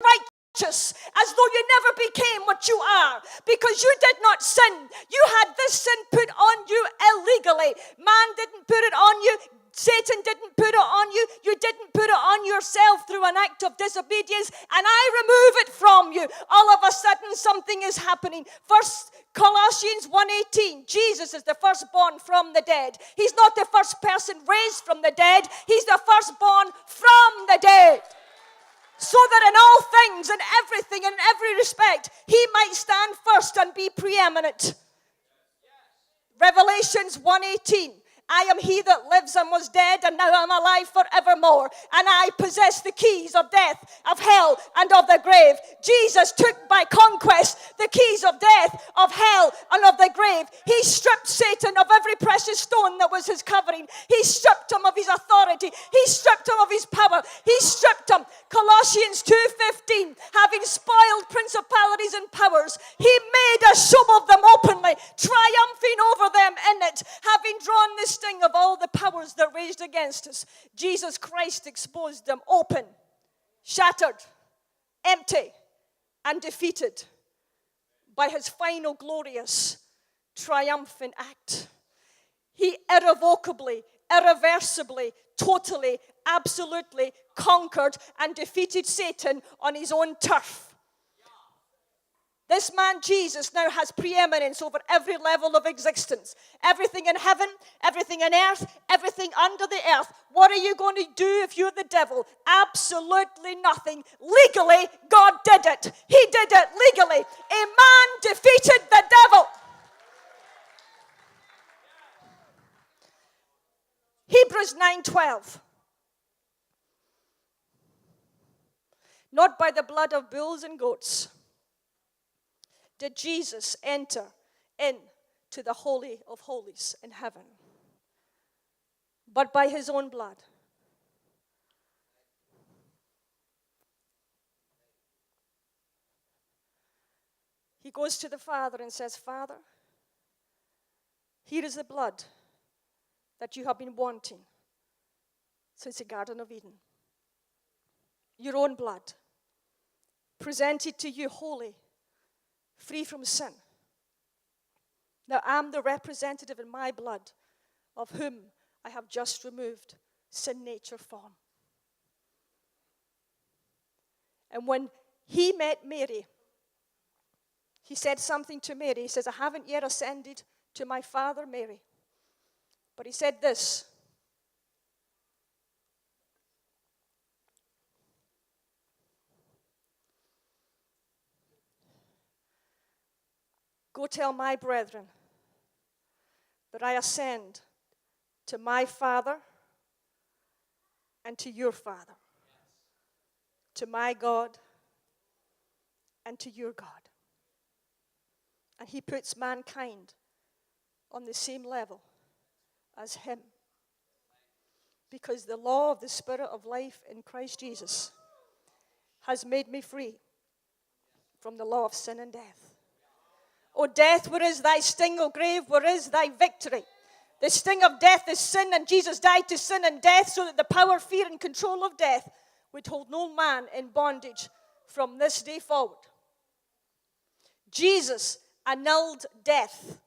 righteous, as though you never became what you are, because you did not sin. You had this sin put on you illegally. Man didn't put it on you. Satan didn't put it on you. You didn't put it on yourself through an act of disobedience, and I remove it from you. All of a sudden, something is happening. First Colossians 1:18, Jesus is the firstborn from the dead. He's not the first person raised from the dead. He's the firstborn from the dead. So that in all things and everything, in every respect, he might stand first and be preeminent. Revelations 1:18. I am he that lives and was dead, and now I'm alive forevermore. And I possess the keys of death, of hell, and of the grave. Jesus took by conquest the keys of death, of hell, and of the grave. He stripped Satan of every precious stone that was his covering. He stripped him of his authority. He stripped him of his power. He stripped him. Colossians 2:15, having spoiled principalities and powers, he made a show of them openly, triumphing over them in it, having drawn the sting of all the powers that raged against us. Jesus Christ exposed them open, shattered, empty, and defeated by his final glorious, triumphant act. He irrevocably, irreversibly, totally, absolutely conquered and defeated Satan on his own turf. This man, Jesus, now has preeminence over every level of existence. Everything in heaven, everything on earth, everything under the earth. What are you going to do if you're the devil? Absolutely nothing. Legally, God did it. He did it legally. A man defeated the devil. Hebrews 9:12. Not by the blood of bulls and goats did Jesus enter into the Holy of Holies in heaven, but by his own blood. He goes to the Father and says, Father, here is the blood that you have been wanting since the Garden of Eden. Your own blood, presented to you holy, free from sin. Now I'm the representative in my blood of whom I have just removed sin nature from. And when he met Mary, he said something to Mary. He says, I haven't yet ascended to my Father, Mary. But he said this. Go tell my brethren that I ascend to my Father and to your Father, to my God and to your God. And he puts mankind on the same level as him. Because the law of the Spirit of life in Christ Jesus has made me free from the law of sin and death. O death, where is thy sting? O grave, where is thy victory? The sting of death is sin, and Jesus died to sin and death so that the power, fear, and control of death would hold no man in bondage from this day forward. Jesus annulled death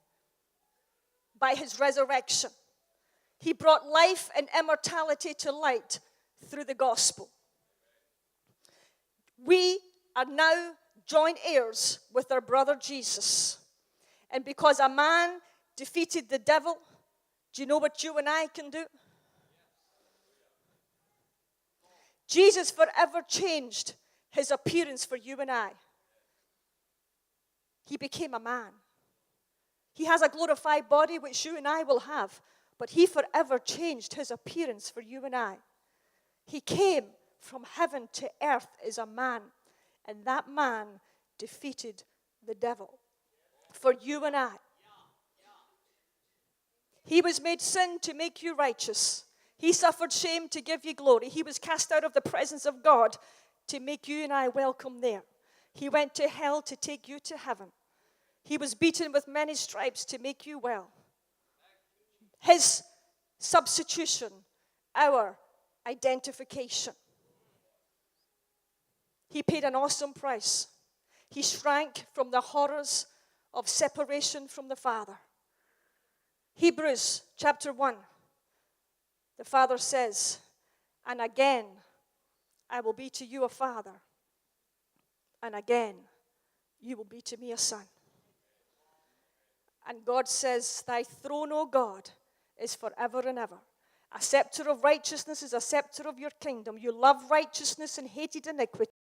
by his resurrection. He brought life and immortality to light through the gospel. We are now joint heirs with our brother Jesus. And because a man defeated the devil, do you know what you and I can do? Jesus forever changed his appearance for you and I. He became a man. He has a glorified body, which you and I will have. But he forever changed his appearance for you and I. He came from heaven to earth as a man. And that man defeated the devil for you and I. He was made sin to make you righteous. He suffered shame to give you glory. He was cast out of the presence of God to make you and I welcome there. He went to hell to take you to heaven. He was beaten with many stripes to make you well. His substitution, our identification. He paid an awesome price. He shrank from the horrors of separation from the Father. Hebrews chapter 1, the Father says, and again, I will be to you a father, and again, you will be to me a son. And God says, thy throne, O God, is forever and ever. A scepter of righteousness is a scepter of your kingdom. You love righteousness and hated iniquity.